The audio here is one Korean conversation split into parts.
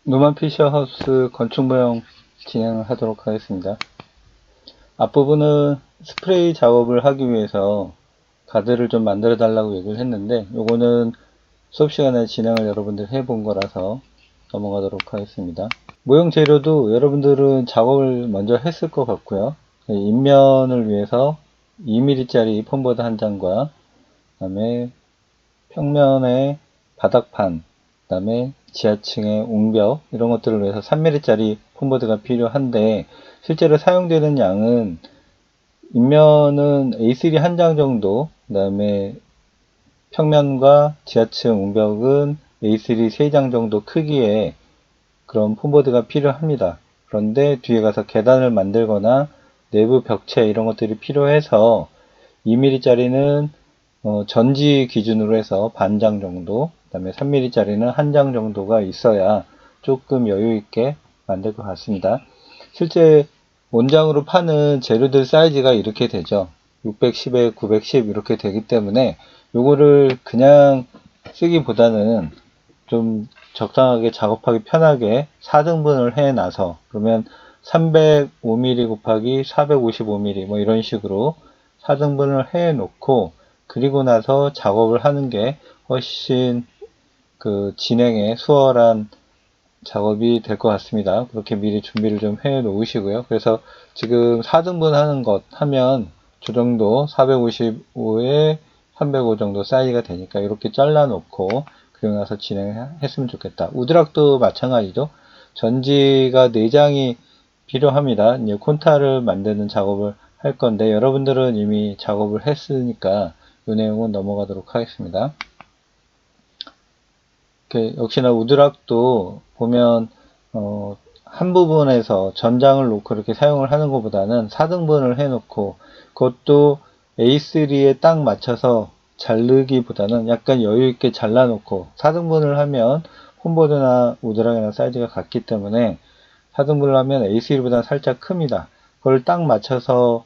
노만 피셔하우스 건축 모형 진행을 하도록 하겠습니다. 앞부분은 스프레이 작업을 하기 위해서 가드를 좀 만들어 달라고 얘기를 했는데, 요거는 수업 시간에 진행을 여러분들 해본 거라서 넘어가도록 하겠습니다. 모형 재료도 여러분들은 작업을 먼저 했을 것 같고요. 인면을 위해서 2mm짜리 폼보드 한 장과 그 다음에 평면의 바닥판, 그 다음에 지하층의 옹벽 이런 것들을 위해서 3mm짜리 폼보드가 필요한데, 실제로 사용되는 양은 인면은 A3 한 장 정도, 그 다음에 평면과 지하층 옹벽은 A3 3장 정도 크기의 그런 폼보드가 필요합니다. 그런데 뒤에 가서 계단을 만들거나 내부 벽체 이런 것들이 필요해서 2mm짜리는 전지 기준으로 해서 반 장 정도, 그 다음에 3mm짜리는 한 장 정도가 있어야 조금 여유 있게 만들 것 같습니다. 실제 원장으로 파는 재료들 사이즈가 이렇게 되죠. 610에 910 이렇게 되기 때문에 요거를 그냥 쓰기보다는 좀 적당하게 작업하기 편하게 4등분을 해 놔서, 그러면 305mm 곱하기 455mm 뭐 이런 식으로 4등분을 해 놓고, 그리고 나서 작업을 하는 게 훨씬 그 진행에 수월한 작업이 될 것 같습니다. 그렇게 미리 준비를 좀 해 놓으시고요. 그래서 지금 4등분 하는 것 하면 저 정도 455에 305 정도 사이즈가 되니까 이렇게 잘라 놓고 그리고 나서 진행했으면 좋겠다. 우드락도 마찬가지죠. 전지가 4장이 필요합니다. 이제 콘타를 만드는 작업을 할 건데, 여러분들은 이미 작업을 했으니까 이 내용은 넘어가도록 하겠습니다. 역시나 우드락도 보면 한 부분에서 전장을 놓고 이렇게 사용을 하는 것보다는 4등분을 해놓고, 그것도 A3에 딱 맞춰서 자르기보다는 약간 여유 있게 잘라놓고, 4등분을 하면 홈보드나 우드락이나 사이즈가 같기 때문에 4등분을 하면 A3보다 살짝 큽니다. 그걸 딱 맞춰서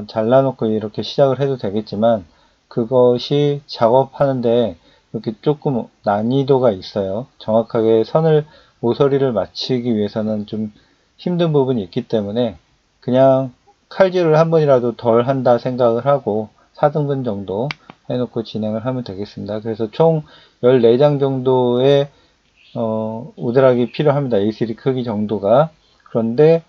잘라놓고 이렇게 시작을 해도 되겠지만, 그것이 작업하는데 이렇게 조금 난이도가 있어요. 정확하게 선을 모서리를 맞추기 위해서는 좀 힘든 부분이 있기 때문에 그냥 칼질을 한 번이라도 덜 한다 생각을 하고 4등분 정도 해놓고 진행을 하면 되겠습니다. 그래서 총 14장 정도의 우드락이 필요합니다. A3 크기 정도가. 그런데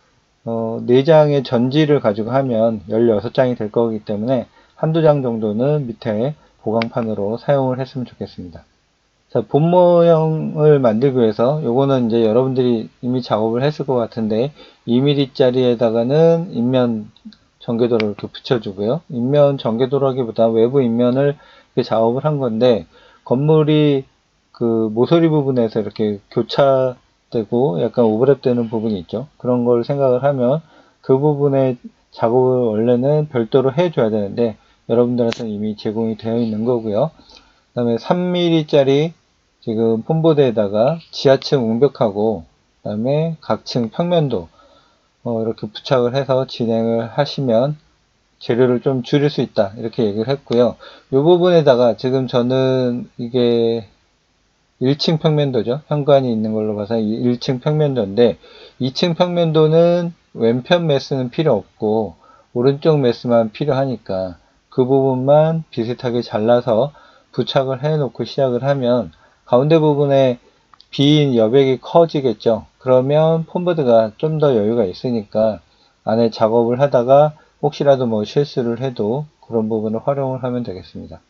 4장의 전지를 가지고 하면 16장이 될 거기 때문에 한두 장 정도는 밑에 보강판으로 사용을 했으면 좋겠습니다. 자, 본 모형을 만들기 위해서 요거는 이제 여러분들이 이미 작업을 했을 것 같은데, 2mm짜리에다가는 인면 전개도를 이렇게 붙여주고요. 인면 전개도라기보다 외부 인면을 이렇게 작업을 한 건데, 건물이 그 모서리 부분에서 이렇게 교차되고 약간 오버랩되는 부분이 있죠. 그런 걸 생각을 하면 그 부분에 작업을 원래는 별도로 해줘야 되는데 여러분들한테는 이미 제공이 되어 있는 거고요. 그 다음에 3mm짜리 지금 폼보드에다가 지하층 웅벽하고 그 다음에 각층 평면도 이렇게 부착을 해서 진행을 하시면 재료를 좀 줄일 수 있다 이렇게 얘기를 했고요. 이 부분에다가 지금 저는 이게 1층 평면도죠. 현관이 있는 걸로 봐서 1층 평면도인데 2층 평면도는 왼편 메스는 필요 없고 오른쪽 메스만 필요하니까 그 부분만 비슷하게 잘라서 부착을 해 놓고 시작을 하면 가운데 부분에 빈 여백이 커지겠죠. 그러면 폼보드가 좀 더 여유가 있으니까 안에 작업을 하다가 혹시라도 뭐 실수를 해도 그런 부분을 활용을 하면 되겠습니다.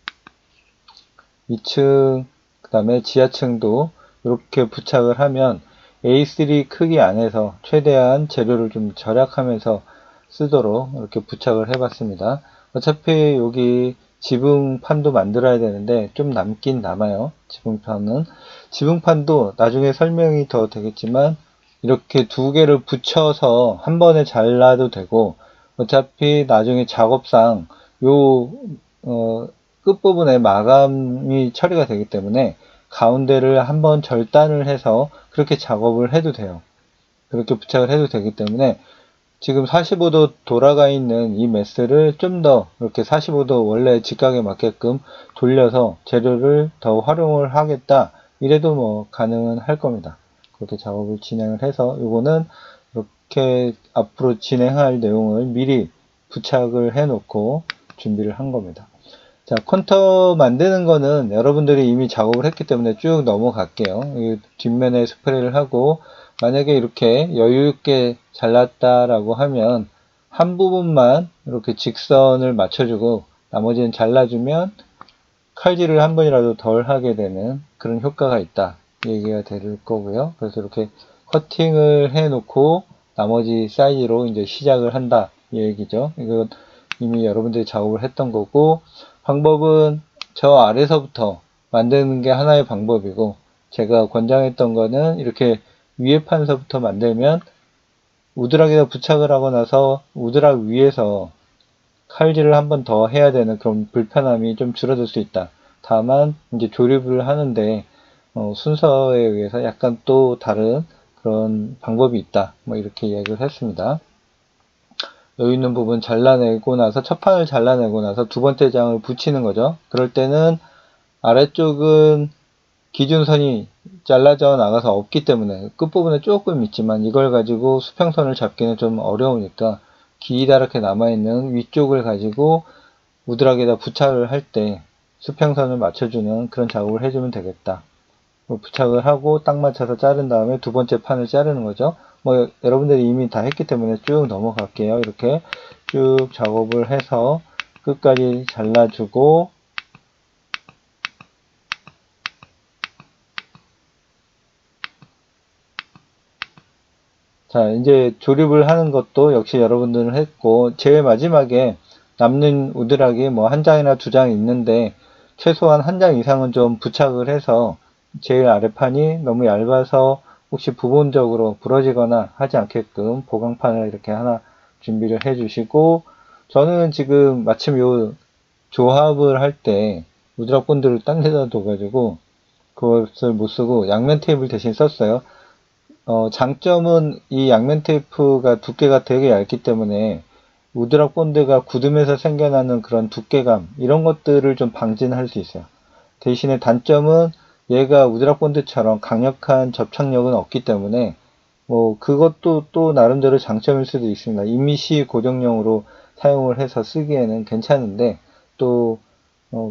2층 그 다음에 지하층도 이렇게 부착을 하면 A3 크기 안에서 최대한 재료를 좀 절약하면서 쓰도록 이렇게 부착을 해 봤습니다. 어차피 여기 지붕판도 만들어야 되는데 좀 남긴 남아요. 지붕판도 나중에 설명이 더 되겠지만 이렇게 두 개를 붙여서 한 번에 잘라도 되고, 어차피 나중에 작업상 요 끝부분에 마감이 처리가 되기 때문에 가운데를 한번 절단을 해서 그렇게 작업을 해도 돼요. 그렇게 부착을 해도 되기 때문에 지금 45도 돌아가 있는 이 메스를 좀 더 이렇게 45도 원래 직각에 맞게끔 돌려서 재료를 더 활용을 하겠다 이래도 뭐 가능은 할 겁니다. 그렇게 작업을 진행을 해서 요거는 이렇게 앞으로 진행할 내용을 미리 부착을 해 놓고 준비를 한 겁니다. 자, 콘터 만드는 거는 여러분들이 이미 작업을 했기 때문에 쭉 넘어갈게요. 뒷면에 스프레이를 하고, 만약에 이렇게 여유있게 잘랐다라고 하면 한 부분만 이렇게 직선을 맞춰주고 나머지는 잘라주면 칼질을 한 번이라도 덜 하게 되는 그런 효과가 있다 얘기가 될 거고요. 그래서 이렇게 커팅을 해 놓고 나머지 사이즈로 이제 시작을 한다 이 얘기죠. 이건 이미 여러분들이 작업을 했던 거고, 방법은 저 아래서부터 만드는 게 하나의 방법이고, 제가 권장했던 거는 이렇게 위에 판서부터 만들면 우드락에다 부착을 하고 나서 우드락 위에서 칼질을 한 번 더 해야 되는 그런 불편함이 좀 줄어들 수 있다. 다만 이제 조립을 하는데 순서에 의해서 약간 또 다른 그런 방법이 있다. 뭐 이렇게 이야기를 했습니다. 여기 있는 부분 잘라내고 나서 첫 판을 잘라내고 나서 두 번째 장을 붙이는 거죠. 그럴 때는 아래쪽은 기준선이 잘라져 나가서 없기 때문에 끝부분에 조금 있지만 이걸 가지고 수평선을 잡기는 좀 어려우니까 기다랗게 남아있는 위쪽을 가지고 우드락에다 부착을 할 때 수평선을 맞춰주는 그런 작업을 해주면 되겠다. 부착을 하고 딱 맞춰서 자른 다음에 두 번째 판을 자르는 거죠. 뭐 여러분들이 이미 다 했기 때문에 쭉 넘어갈게요. 이렇게 쭉 작업을 해서 끝까지 잘라주고, 자 이제 조립을 하는 것도 역시 여러분들은 했고, 제일 마지막에 남는 우드락이 뭐 한 장이나 두 장 있는데 최소한 한 장 이상은 좀 부착을 해서 제일 아래판이 너무 얇아서 혹시 부분적으로 부러지거나 하지 않게끔 보강판을 이렇게 하나 준비를 해 주시고, 저는 지금 마침 요 조합을 할 때 우드락 본드를 딴 데다 둬가지고 그것을 못 쓰고 양면 테이프를 대신 썼어요. 장점은 이 양면 테이프가 두께가 되게 얇기 때문에 우드락 본드가 굳으면서 생겨나는 그런 두께감, 이런 것들을 좀 방지할 수 있어요. 대신에 단점은 얘가 우드락 본드처럼 강력한 접착력은 없기 때문에 뭐 그것도 또 나름대로 장점일 수도 있습니다. 임시 고정용으로 사용을 해서 쓰기에는 괜찮은데 또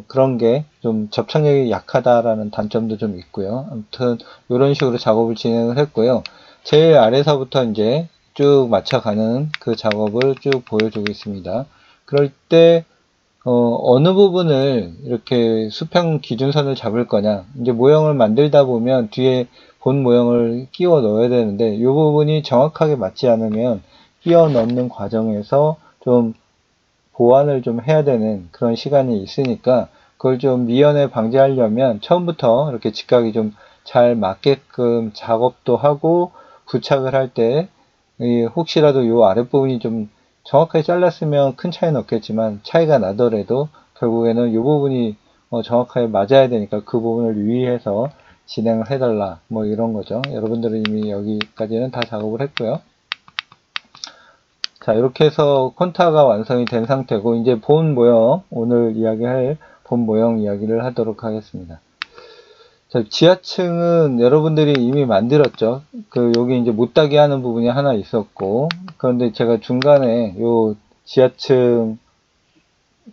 그런 게 좀 접착력이 약하다라는 단점도 좀 있고요. 아무튼 이런 식으로 작업을 진행을 했고요. 제일 아래서부터 이제 쭉 맞춰가는 그 작업을 쭉 보여주고 있습니다. 그럴 때 어느 부분을 이렇게 수평 기준선을 잡을 거냐, 이제 모형을 만들다 보면 뒤에 본 모형을 끼워 넣어야 되는데 이 부분이 정확하게 맞지 않으면 끼워 넣는 과정에서 좀 보완을 좀 해야 되는 그런 시간이 있으니까 그걸 좀 미연에 방지하려면 처음부터 이렇게 직각이 좀 잘 맞게끔 작업도 하고, 부착을 할 때 혹시라도 이 아랫부분이 좀 정확하게 잘랐으면 큰 차이는 없겠지만 차이가 나더라도 결국에는 이 부분이 정확하게 맞아야 되니까 그 부분을 유의해서 진행을 해달라, 뭐 이런 거죠. 여러분들은 이미 여기까지는 다 작업을 했고요. 자, 이렇게 해서 콘타가 완성이 된 상태고, 이제 본 모형, 오늘 이야기할 본 모형 이야기를 하도록 하겠습니다. 자, 지하층은 여러분들이 이미 만들었죠. 여기 이제 못따기 하는 부분이 하나 있었고, 그런데 제가 중간에 요 지하층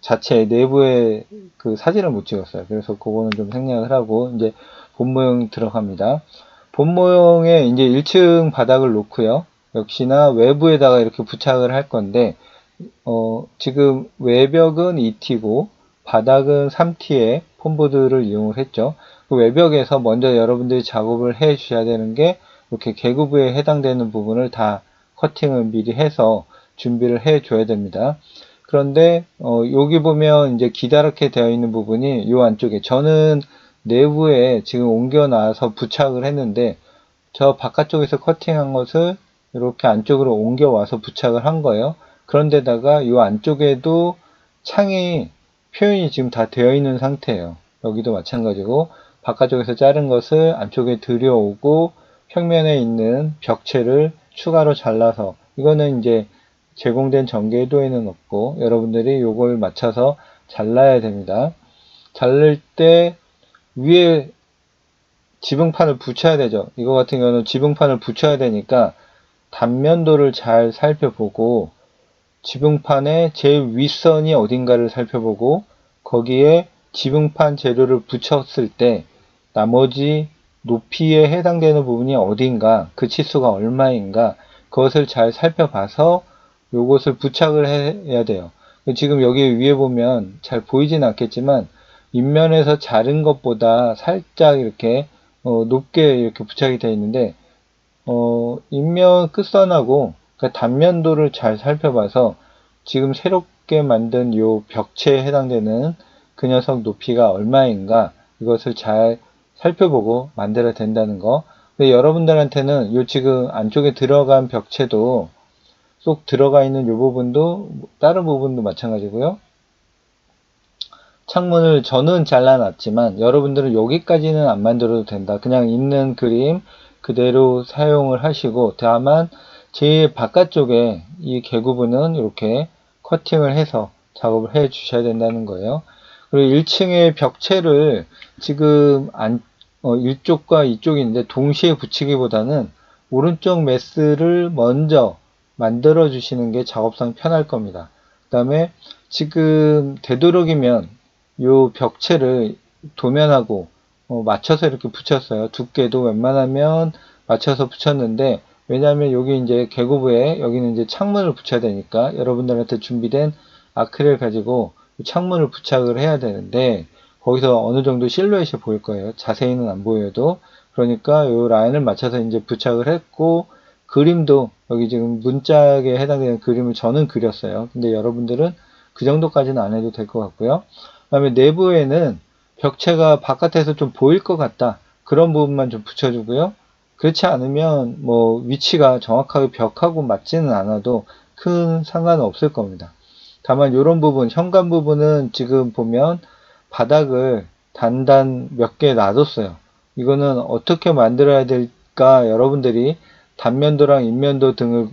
자체 내부에 그 사진을 못 찍었어요. 그래서 그거는 좀 생략을 하고, 이제 본 모형 들어갑니다. 본 모형에 이제 1층 바닥을 놓고요. 역시나 외부에다가 이렇게 부착을 할 건데, 지금 외벽은 2T고 바닥은 3T의 폼보드를 이용을 했죠. 그 외벽에서 먼저 여러분들이 작업을 해 주셔야 되는 게 이렇게 개구부에 해당되는 부분을 다 커팅을 미리 해서 준비를 해 줘야 됩니다. 그런데 여기 보면 이제 기다랗게 되어 있는 부분이 이 안쪽에, 저는 내부에 지금 옮겨 놔서 부착을 했는데 저 바깥쪽에서 커팅한 것을 이렇게 안쪽으로 옮겨 와서 부착을 한 거예요. 그런데다가 이 안쪽에도 창이 표현이 지금 다 되어 있는 상태예요. 여기도 마찬가지고 바깥쪽에서 자른 것을 안쪽에 들여오고 평면에 있는 벽체를 추가로 잘라서, 이거는 이제 제공된 전개도에는 없고 여러분들이 요걸 맞춰서 잘라야 됩니다. 자를 때 위에 지붕판을 붙여야 되죠. 이거 같은 경우는 지붕판을 붙여야 되니까 단면도를 잘 살펴보고 지붕판의 제일 윗선이 어딘가를 살펴보고 거기에 지붕판 재료를 붙였을 때 나머지 높이에 해당되는 부분이 어딘가, 그 치수가 얼마인가 그것을 잘 살펴봐서 요것을 부착을 해야 돼요. 지금 여기 위에 보면 잘 보이진 않겠지만 밑면에서 자른 것보다 살짝 이렇게 높게 이렇게 부착이 되어 있는데 인면 끝선하고 그러니까 단면도를 잘 살펴봐서 지금 새롭게 만든 요 벽체에 해당되는 그 녀석 높이가 얼마인가 이것을 잘 살펴보고 만들어야 된다는 거. 근데 여러분들한테는 요 지금 안쪽에 들어간 벽체도 쏙 들어가 있는 요 부분도 다른 부분도 마찬가지고요. 창문을 저는 잘라놨지만 여러분들은 여기까지는 안 만들어도 된다. 그냥 있는 그림 그대로 사용을 하시고 다만 제일 바깥쪽에 이 개구부는 이렇게 커팅을 해서 작업을 해 주셔야 된다는 거예요. 그리고 1층의 벽체를 지금 이쪽과 이쪽이 있는데 동시에 붙이기보다는 오른쪽 메스를 먼저 만들어 주시는 게 작업상 편할 겁니다. 그 다음에 지금 되도록이면 요 벽체를 도면하고 맞춰서 이렇게 붙였어요. 두께도 웬만하면 맞춰서 붙였는데 왜냐하면 여기 이제 계고부에 여기는 이제 창문을 붙여야 되니까 여러분들한테 준비된 아크릴 가지고 창문을 부착을 해야 되는데 거기서 어느 정도 실루엣이 보일 거예요. 자세히는 안 보여도. 그러니까 요 라인을 맞춰서 이제 부착을 했고 그림도 여기 지금 문짝에 해당되는 그림을 저는 그렸어요. 근데 여러분들은 그 정도까지는 안 해도 될 것 같고요. 그 다음에 내부에는 벽체가 바깥에서 좀 보일 것 같다. 그런 부분만 좀 붙여주고요. 그렇지 않으면 뭐 위치가 정확하게 벽하고 맞지는 않아도 큰 상관은 없을 겁니다. 다만 이런 부분, 현관 부분은 지금 보면 바닥을 단단 몇 개 놔뒀어요. 이거는 어떻게 만들어야 될까 여러분들이 단면도랑 인면도 등을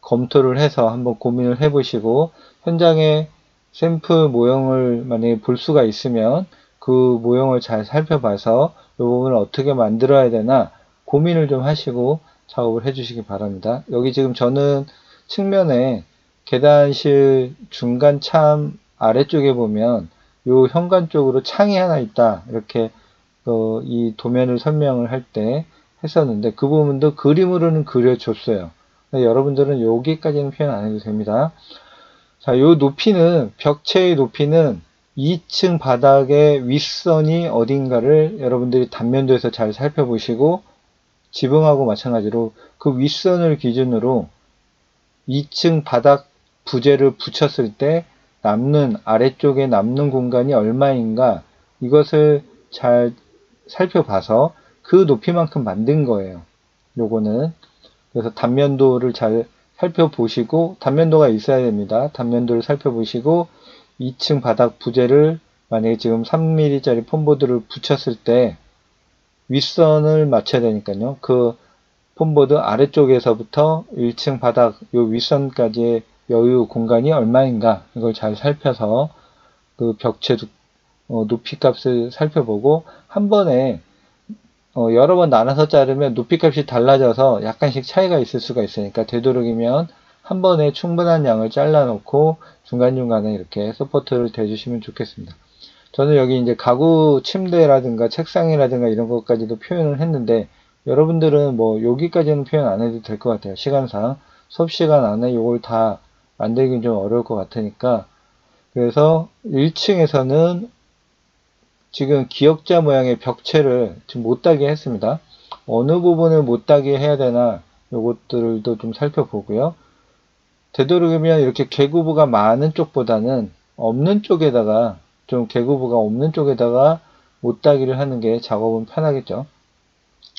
검토를 해서 한번 고민을 해보시고 현장에 샘플 모형을 만약에 볼 수가 있으면 그 모형을 잘 살펴봐서 이 부분을 어떻게 만들어야 되나 고민을 좀 하시고 작업을 해주시기 바랍니다. 여기 지금 저는 측면에 계단실 중간 참 아래쪽에 보면 요 현관 쪽으로 창이 하나 있다 이렇게 이 도면을 설명을 할 때 했었는데 그 부분도 그림으로는 그려줬어요. 여러분들은 여기까지는 표현 안 해도 됩니다. 자, 요 높이는 벽체의 높이는 2층 바닥의 윗선이 어딘가를 여러분들이 단면도에서 잘 살펴보시고 지붕하고 마찬가지로 그 윗선을 기준으로 2층 바닥 부재를 붙였을 때 남는 아래쪽에 남는 공간이 얼마인가 이것을 잘 살펴봐서 그 높이만큼 만든 거예요. 요거는 그래서 단면도를 잘 살펴보시고 단면도가 있어야 됩니다. 단면도를 살펴보시고 2층 바닥 부재를 만약에 지금 3mm짜리 폼보드를 붙였을 때 윗선을 맞춰야 되니까요. 그 폼보드 아래쪽에서부터 1층 바닥 요 윗선까지의 여유 공간이 얼마인가 이걸 잘 살펴서 그 벽체 높이 값을 살펴보고 한 번에 여러 번 나눠서 자르면 높이값이 달라져서 약간씩 차이가 있을 수가 있으니까 되도록이면 한 번에 충분한 양을 잘라 놓고 중간중간에 이렇게 서포트를 대주시면 좋겠습니다. 저는 여기 이제 가구 침대라든가 책상이라든가 이런 것까지도 표현을 했는데 여러분들은 뭐 여기까지는 표현 안 해도 될 것 같아요. 시간상 수업 시간 안에 이걸 다 만들긴 좀 어려울 것 같으니까 그래서 1층에서는 지금 기역자 모양의 벽체를 지금 못따게 했습니다. 어느 부분을 못따게 해야 되나 요것들도 좀 살펴보고요. 되도록이면 이렇게 개구부가 많은 쪽보다는 없는 쪽에다가 좀 개구부가 없는 쪽에다가 못따기를 하는 게 작업은 편하겠죠.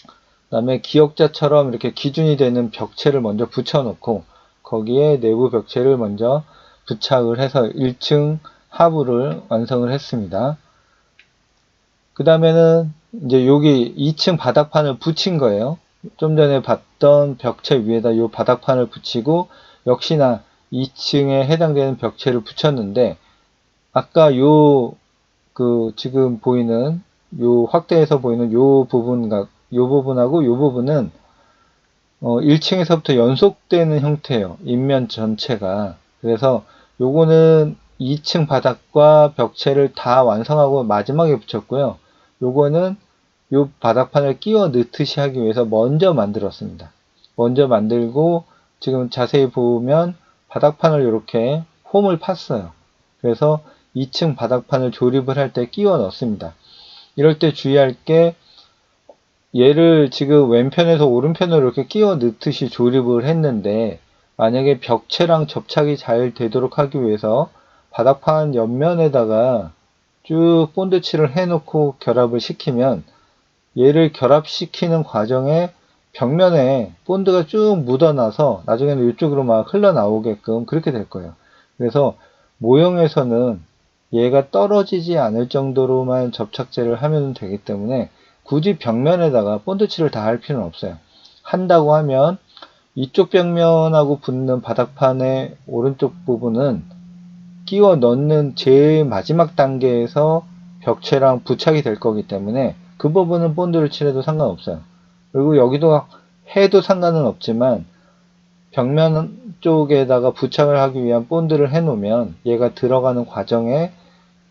그 다음에 기역자처럼 이렇게 기준이 되는 벽체를 먼저 붙여놓고 거기에 내부 벽체를 먼저 부착을 해서 1층 하부를 완성을 했습니다. 그 다음에는 이제 여기 2층 바닥판을 붙인 거예요. 좀 전에 봤던 벽체 위에다 이 바닥판을 붙이고 역시나 2층에 해당되는 벽체를 붙였는데 아까 요 지금 보이는 요 확대해서 보이는 요 부분하고 요 부분은 1층에서부터 연속되는 형태예요. 인면 전체가. 그래서 요거는 2층 바닥과 벽체를 다 완성하고 마지막에 붙였고요. 요거는 요 바닥판을 끼워 넣듯이 하기 위해서 먼저 만들었습니다. 먼저 만들고 지금 자세히 보면 바닥판을 이렇게 홈을 팠어요. 그래서 2층 바닥판을 조립을 할 때 끼워 넣습니다. 이럴 때 주의할 게 얘를 지금 왼편에서 오른편으로 이렇게 끼워 넣듯이 조립을 했는데 만약에 벽체랑 접착이 잘 되도록 하기 위해서 바닥판 옆면에다가 쭉 본드칠을 해놓고 결합을 시키면 얘를 결합시키는 과정에 벽면에 본드가 쭉 묻어나서 나중에는 이쪽으로 막 흘러나오게끔 그렇게 될 거예요. 그래서 모형에서는 얘가 떨어지지 않을 정도로만 접착제를 하면 되기 때문에 굳이 벽면에다가 본드칠을 다 할 필요는 없어요. 한다고 하면 이쪽 벽면하고 붙는 바닥판의 오른쪽 부분은 끼워 넣는 제일 마지막 단계에서 벽체랑 부착이 될 거기 때문에 그 부분은 본드를 칠해도 상관없어요. 그리고 여기도 해도 상관은 없지만 벽면 쪽에다가 부착을 하기 위한 본드를 해 놓으면 얘가 들어가는 과정에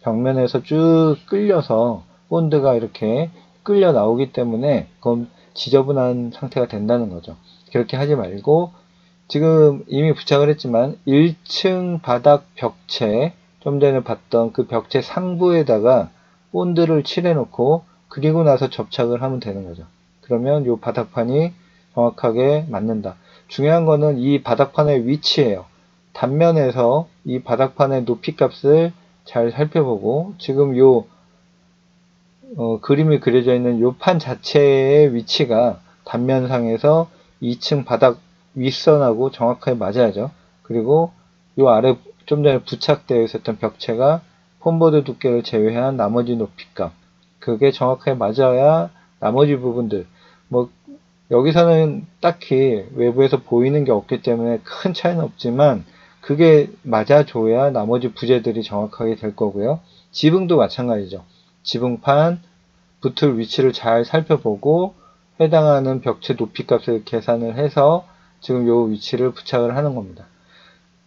벽면에서 쭉 끌려서 본드가 이렇게 끌려 나오기 때문에 그건 지저분한 상태가 된다는 거죠. 그렇게 하지 말고 지금 이미 부착을 했지만 1층 바닥 벽체, 좀 전에 봤던 그 벽체 상부에다가 본드를 칠해 놓고 그리고 나서 접착을 하면 되는 거죠. 그러면 이 바닥판이 정확하게 맞는다. 중요한 거는 이 바닥판의 위치예요. 단면에서 이 바닥판의 높이 값을 잘 살펴보고 지금 요 그림이 그려져 있는 요 판 자체의 위치가 단면상에서 2층 바닥 윗선하고 정확하게 맞아야죠. 그리고 요 아래 좀 전에 부착되어 있었던 벽체가 폼보드 두께를 제외한 나머지 높이값 그게 정확하게 맞아야 나머지 부분들 뭐 여기서는 딱히 외부에서 보이는 게 없기 때문에 큰 차이는 없지만 그게 맞아줘야 나머지 부재들이 정확하게 될 거고요. 지붕도 마찬가지죠. 지붕판 붙을 위치를 잘 살펴보고 해당하는 벽체 높이 값을 계산을 해서 지금 요 위치를 부착을 하는 겁니다.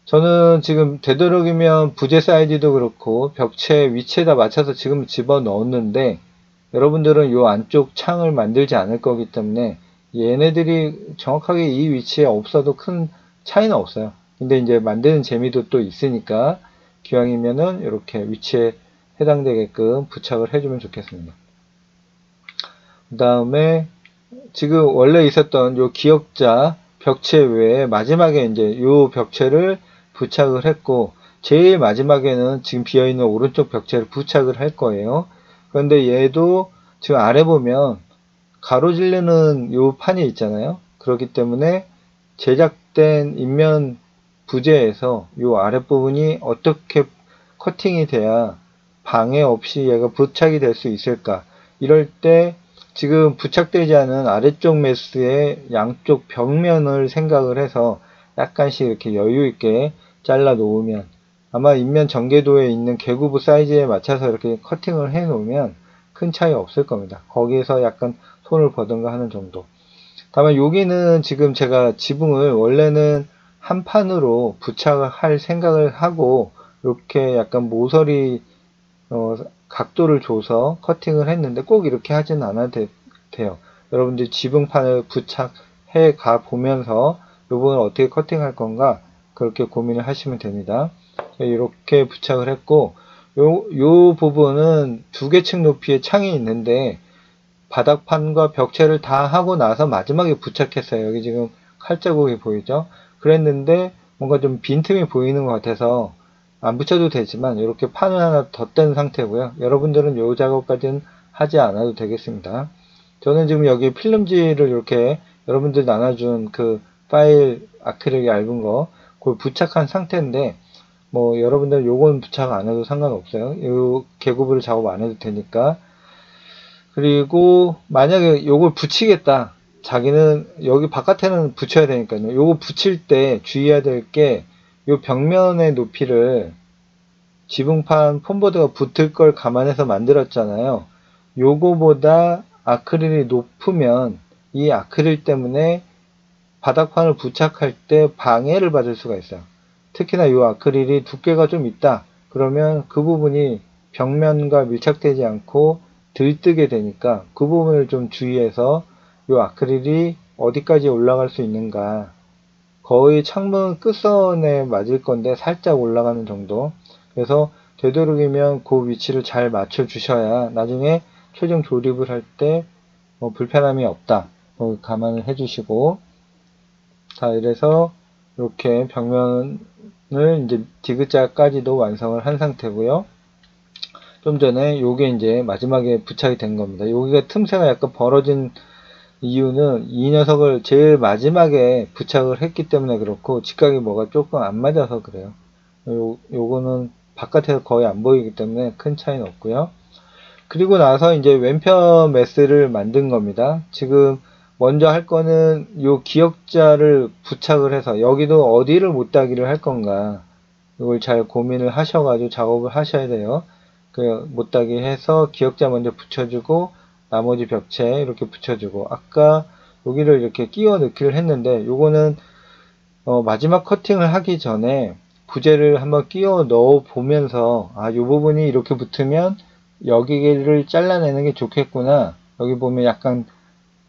저는 지금 되도록이면 부재 사이즈도 그렇고 벽체 위치에다 맞춰서 지금 집어 넣었는데 여러분들은 요 안쪽 창을 만들지 않을 거기 때문에 얘네들이 정확하게 이 위치에 없어도 큰 차이는 없어요. 근데 이제 만드는 재미도 또 있으니까 기왕이면은 이렇게 위치에 해당되게끔 부착을 해주면 좋겠습니다. 그 다음에 지금 원래 있었던 요 기역자 벽체 외에 마지막에 이제 요 벽체를 부착을 했고 제일 마지막에는 지금 비어있는 오른쪽 벽체를 부착을 할 거예요. 그런데 얘도 지금 아래 보면 가로질르는 요 판이 있잖아요. 그렇기 때문에 제작된 인면 부재에서 요 아랫부분이 어떻게 커팅이 돼야 방해 없이 얘가 부착이 될 수 있을까. 이럴 때 지금 부착되지 않은 아래쪽 메스의 양쪽 벽면을 생각을 해서 약간씩 이렇게 여유 있게 잘라 놓으면 아마 인면 전개도에 있는 개구부 사이즈에 맞춰서 이렇게 커팅을 해 놓으면 큰 차이 없을 겁니다. 거기에서 약간 손을 버든가 하는 정도. 다만 여기는 지금 제가 지붕을 원래는 한 판으로 부착을 할 생각을 하고 이렇게 약간 모서리 각도를 줘서 커팅을 했는데 꼭 이렇게 하진 않아도 돼요. 여러분들 지붕판을 부착해 가 보면서 이 부분을 어떻게 커팅할 건가 그렇게 고민을 하시면 됩니다. 이렇게 부착을 했고 요 부분은 2개 층 높이의 창이 있는데 바닥판과 벽체를 다 하고 나서 마지막에 부착했어요. 여기 지금 칼자국이 보이죠? 그랬는데 뭔가 좀 빈틈이 보이는 것 같아서 안 붙여도 되지만 이렇게 판을 하나 덧댄 상태고요. 여러분들은 이 작업까지는 하지 않아도 되겠습니다. 저는 지금 여기 필름지를 이렇게 여러분들 나눠준 그 파일 아크릴 얇은 거 그걸 부착한 상태인데 뭐 여러분들 요건 부착 안 해도 상관없어요. 요 개구부를 작업 안 해도 되니까. 그리고 만약에 요걸 붙이겠다. 자기는 여기 바깥에는 붙여야 되니까요. 요거 붙일 때 주의해야 될 게 요 벽면의 높이를 지붕판 폼보드가 붙을 걸 감안해서 만들었잖아요. 요거보다 아크릴이 높으면 이 아크릴 때문에 바닥판을 부착할 때 방해를 받을 수가 있어요. 특히나 이 아크릴이 두께가 좀 있다. 그러면 그 부분이 벽면과 밀착되지 않고 들뜨게 되니까 그 부분을 좀 주의해서 이 아크릴이 어디까지 올라갈 수 있는가. 거의 창문 끝선에 맞을 건데 살짝 올라가는 정도. 그래서 되도록이면 그 위치를 잘 맞춰 주셔야 나중에 최종 조립을 할 때 불편함이 없다. 감안을 해 주시고, 자, 이래서 이렇게 벽면을 이제 디귿자까지도 완성을 한 상태고요. 좀 전에 요게 이제 마지막에 부착이 된 겁니다. 여기가 틈새가 약간 벌어진 이유는 이 녀석을 제일 마지막에 부착을 했기 때문에 그렇고, 직각이 뭐가 조금 안 맞아서 그래요. 요거는 바깥에서 거의 안 보이기 때문에 큰 차이는 없고요. 그리고 나서 이제 왼편 메스를 만든 겁니다. 지금 먼저 할 거는 요 기역자를 부착을 해서 여기도 어디를 못따기를 할 건가, 이걸 잘 고민을 하셔가지고 작업을 하셔야 돼요. 그 못따기 해서 기역자 먼저 붙여주고 나머지 벽체 이렇게 붙여주고, 아까 여기를 이렇게 끼워 넣기를 했는데 요거는 마지막 커팅을 하기 전에 부재를 한번 끼워 넣어 보면서, 아, 요 부분이 이렇게 붙으면 여기를 잘라내는 게 좋겠구나. 여기 보면 약간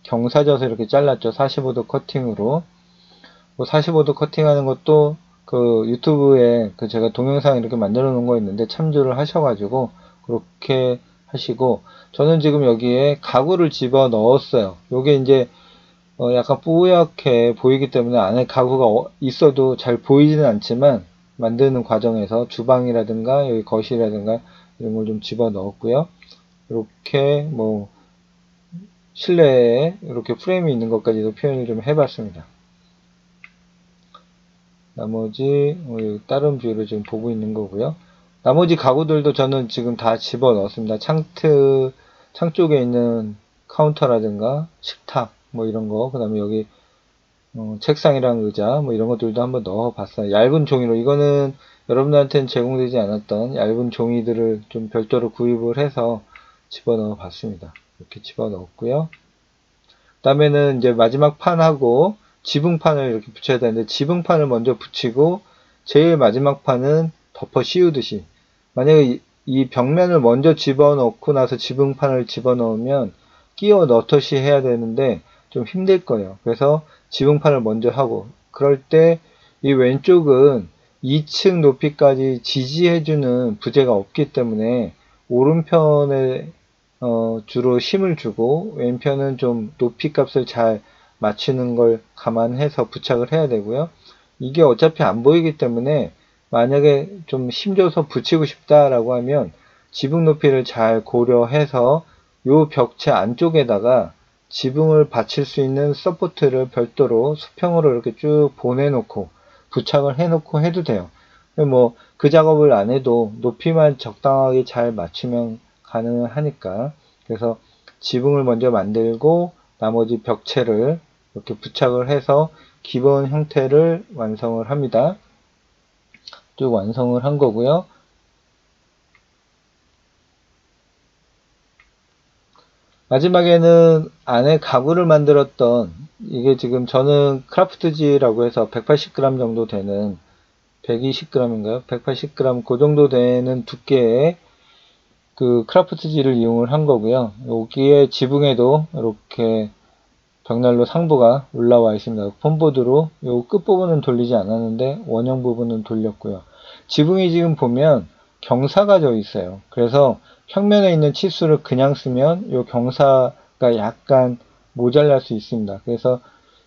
경사져서 이렇게 잘랐죠. 45도 커팅으로. 45도 커팅하는 것도 그 유튜브에 그 제가 동영상 이렇게 만들어 놓은 거 있는데 참조를 하셔가지고 그렇게 하시고, 저는 지금 여기에 가구를 집어 넣었어요. 요게 이제 약간 뿌옇게 보이기 때문에 안에 가구가 있어도 잘 보이지는 않지만 만드는 과정에서 주방이라든가 여기 거실이라든가 이런 걸 좀 집어 넣었고요. 이렇게 뭐 실내에 이렇게 프레임이 있는 것까지도 표현을 좀 해봤습니다. 나머지 다른 뷰를 지금 보고 있는 거고요. 나머지 가구들도 저는 지금 다 집어 넣었습니다. 창 쪽에 있는 카운터라든가 식탁 뭐 이런 거, 그 다음에 여기 책상이랑 의자 뭐 이런 것들도 한번 넣어봤어요. 얇은 종이로, 이거는 여러분들한테는 제공되지 않았던 얇은 종이들을 좀 별도로 구입을 해서 집어넣어 봤습니다. 이렇게 집어넣었고요. 그 다음에는 이제 마지막 판하고 지붕판을 이렇게 붙여야 되는데, 지붕판을 먼저 붙이고 제일 마지막 판은 덮어 씌우듯이, 만약에 이 벽면을 먼저 집어넣고 나서 지붕판을 집어넣으면 끼워 넣듯이 해야 되는데 좀 힘들 거예요. 그래서 지붕판을 먼저 하고, 그럴 때 이 왼쪽은 2층 높이까지 지지해주는 부재가 없기 때문에 오른편에 주로 힘을 주고 왼편은 좀 높이 값을 잘 맞추는 걸 감안해서 부착을 해야 되고요. 이게 어차피 안 보이기 때문에 만약에 좀 힘줘서 붙이고 싶다라고 하면 지붕 높이를 잘 고려해서 요 벽체 안쪽에다가 지붕을 받칠 수 있는 서포트를 별도로 수평으로 이렇게 쭉 보내놓고 부착을 해놓고 해도 돼요. 뭐 그 작업을 안 해도 높이만 적당하게 잘 맞추면 가능하니까. 그래서 지붕을 먼저 만들고 나머지 벽체를 이렇게 부착을 해서 기본 형태를 완성을 합니다. 쭉 완성을 한 거고요. 마지막에는 안에 가구를 만들었던, 이게 지금 저는 크라프트지라고 해서 180g 정도 되는, 120g인가요? 180g 그 정도 되는 두께의 그 크라프트지를 이용을 한 거고요. 여기에 지붕에도 이렇게 벽난로 상부가 올라와 있습니다. 폼보드로 요 끝부분은 돌리지 않았는데 원형 부분은 돌렸고요. 지붕이 지금 보면 경사가 져 있어요. 그래서 평면에 있는 치수를 그냥 쓰면 요 경사가 약간 모자랄 수 있습니다. 그래서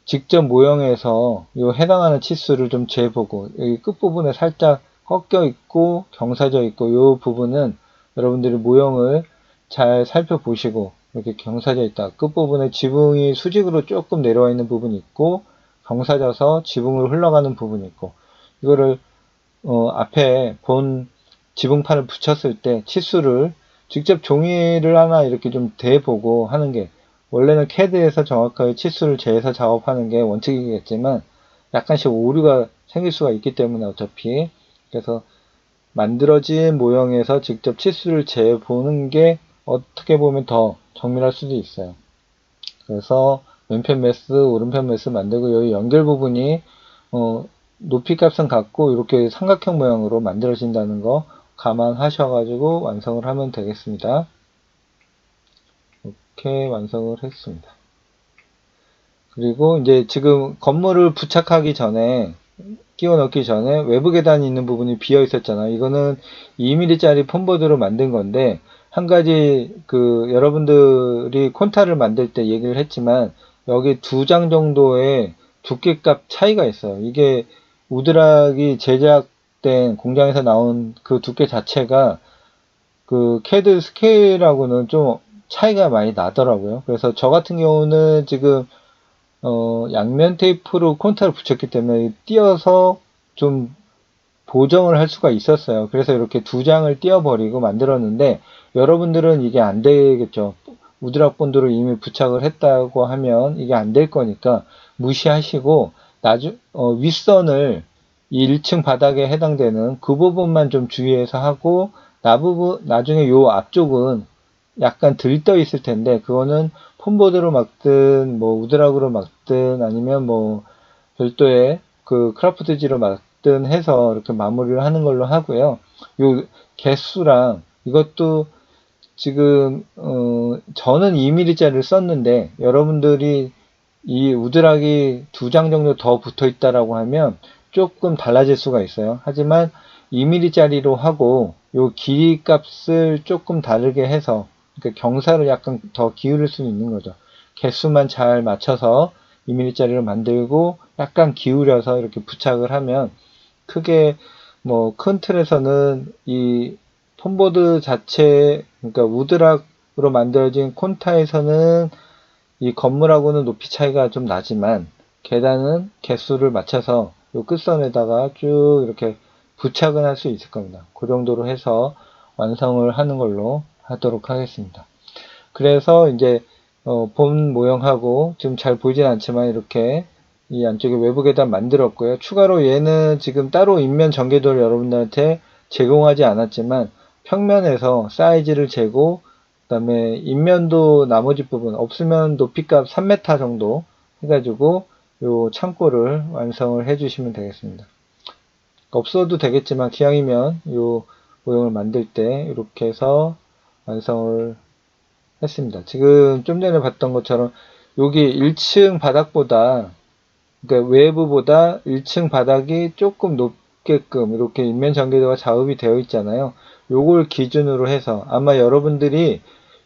직접 모형에서 요 해당하는 치수를 좀 재보고, 여기 끝부분에 살짝 꺾여 있고 경사져 있고 요 부분은 여러분들이 모형을 잘 살펴보시고, 이렇게 경사져 있다, 끝부분에 지붕이 수직으로 조금 내려와 있는 부분이 있고 경사져서 지붕으로 흘러가는 부분이 있고, 이거를 앞에 본 지붕판을 붙였을 때 치수를 직접 종이를 하나 이렇게 좀 대보고 하는 게, 원래는 CAD에서 정확하게 치수를 재서 작업하는 게 원칙이겠지만 약간씩 오류가 생길 수가 있기 때문에 어차피, 그래서 만들어진 모형에서 직접 치수를 재보는 게 어떻게 보면 더 정밀할 수도 있어요. 그래서 왼편 메스, 오른편 메스 만들고 여기 연결 부분이 높이 값은 같고 이렇게 삼각형 모양으로 만들어진다는 거 감안하셔가지고 완성을 하면 되겠습니다. 이렇게 완성을 했습니다. 그리고 이제 지금 건물을 부착하기 전에 끼워 넣기 전에 외부 계단이 있는 부분이 비어 있었잖아요. 이거는 2mm짜리 폼보드로 만든 건데 한 가지 여러분들이 콘타를 만들 때 얘기를 했지만 여기 2장 정도의 두께값 차이가 있어요. 이게 우드락이 제작된 공장에서 나온 그 두께 자체가 그 캐드 스케일하고는 좀 차이가 많이 나더라고요. 그래서 저 같은 경우는 지금 양면 테이프로 콘타를 붙였기 때문에 띄어서 좀 보정을 할 수가 있었어요. 그래서 이렇게 2장을 띄어버리고 만들었는데 여러분들은 이게 안 되겠죠. 우드락 본드로 이미 부착을 했다고 하면 이게 안 될 거니까 무시하시고 윗선을 1층 바닥에 해당되는 그 부분만 좀 주의해서 하고 나중에 요 앞쪽은 약간 들떠 있을 텐데 그거는 폼보드로 막든 뭐 우드락으로 막든 아니면 뭐 별도의 그 크라프트지로 막든 해서 이렇게 마무리를 하는 걸로 하고요. 요 개수랑 이것도 지금 저는 2mm짜리를 썼는데 여러분들이 이 우드락이 2장 정도 더 붙어 있다라고 하면 조금 달라질 수가 있어요. 하지만 2mm짜리로 하고 요 길이 값을 조금 다르게 해서 그러니까 경사를 약간 더 기울일 수 있는 거죠. 개수만 잘 맞춰서 2mm짜리로 만들고 약간 기울여서 이렇게 부착을 하면 크게 뭐 큰 틀에서는 이 폼보드 자체 그러니까 우드락으로 만들어진 콘타에서는 이 건물하고는 높이 차이가 좀 나지만 계단은 개수를 맞춰서 요 끝선에다가 쭉 이렇게 부착은 할 수 있을 겁니다. 그 정도로 해서 완성을 하는 걸로 하도록 하겠습니다. 그래서 이제 본 모형하고 지금 잘 보이진 않지만 이렇게 이 안쪽에 외부 계단 만들었고요. 추가로 얘는 지금 따로 인면 전개도를 여러분들한테 제공하지 않았지만 평면에서 사이즈를 재고 그다음에 인면도 나머지 부분 없으면 높이값 3m 정도 해가지고 요 창고를 완성을 해주시면 되겠습니다. 없어도 되겠지만 기왕이면 요 모형을 만들 때 이렇게 해서 완성을 했습니다. 지금 좀 전에 봤던 것처럼 여기 1층 바닥보다 그러니까 외부보다 1층 바닥이 조금 높게끔 이렇게 인면 전개도가 작업이 되어 있잖아요. 요걸 기준으로 해서 아마 여러분들이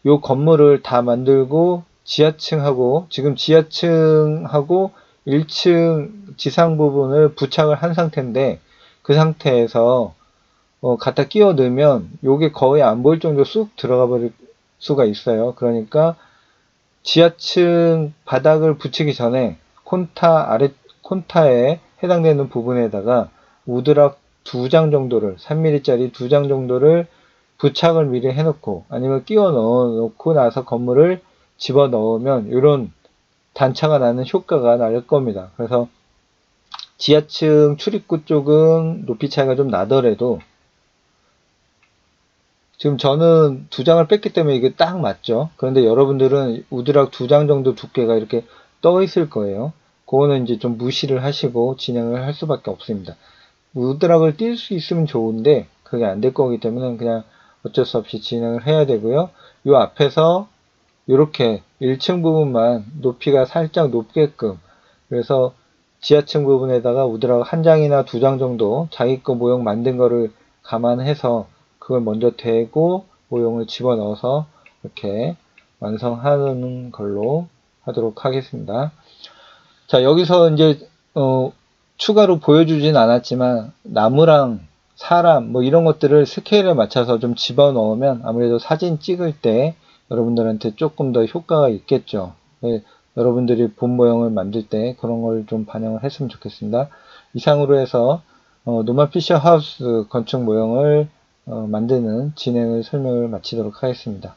요 건물을 다 만들고 지하층하고 지금 지하층하고 1층 지상 부분을 부착을 한 상태인데 그 상태에서 갖다 끼워 넣으면 요게 거의 안 보일 정도로 쑥 들어가 버릴 수가 있어요. 그러니까 지하층 바닥을 붙이기 전에 콘타에 해당되는 부분에다가 우드락 2장 정도를 3mm짜리 2장 정도를 부착을 미리 해놓고 아니면 끼워 넣고 나서 건물을 집어 넣으면 이런 단차가 나는 효과가 날 겁니다. 그래서 지하층 출입구 쪽은 높이 차이가 좀 나더라도 지금 저는 2장을 뺐기 때문에 이게 딱 맞죠. 그런데 여러분들은 우드락 2장 정도 두께가 이렇게 떠 있을 거예요. 그거는 이제 좀 무시를 하시고 진행을 할 수밖에 없습니다. 우드락을 띌 수 있으면 좋은데 그게 안 될 거기 때문에 그냥 어쩔 수 없이 진행을 해야 되고요. 요 앞에서 이렇게 1층 부분만 높이가 살짝 높게끔 그래서 지하층 부분에다가 우드락 한 장이나 2장 정도 자기 거 모형 만든 거를 감안해서 그걸 먼저 대고 모형을 집어넣어서 이렇게 완성하는 걸로 하도록 하겠습니다. 자, 여기서 이제 추가로 보여주진 않았지만 나무랑 사람 뭐 이런 것들을 스케일에 맞춰서 좀 집어넣으면 아무래도 사진 찍을 때 여러분들한테 조금 더 효과가 있겠죠. 네, 여러분들이 본 모형을 만들 때 그런 걸 좀 반영을 했으면 좋겠습니다. 이상으로 해서 노만 피셔 하우스 건축 모형을 만드는 진행을 설명을 마치도록 하겠습니다.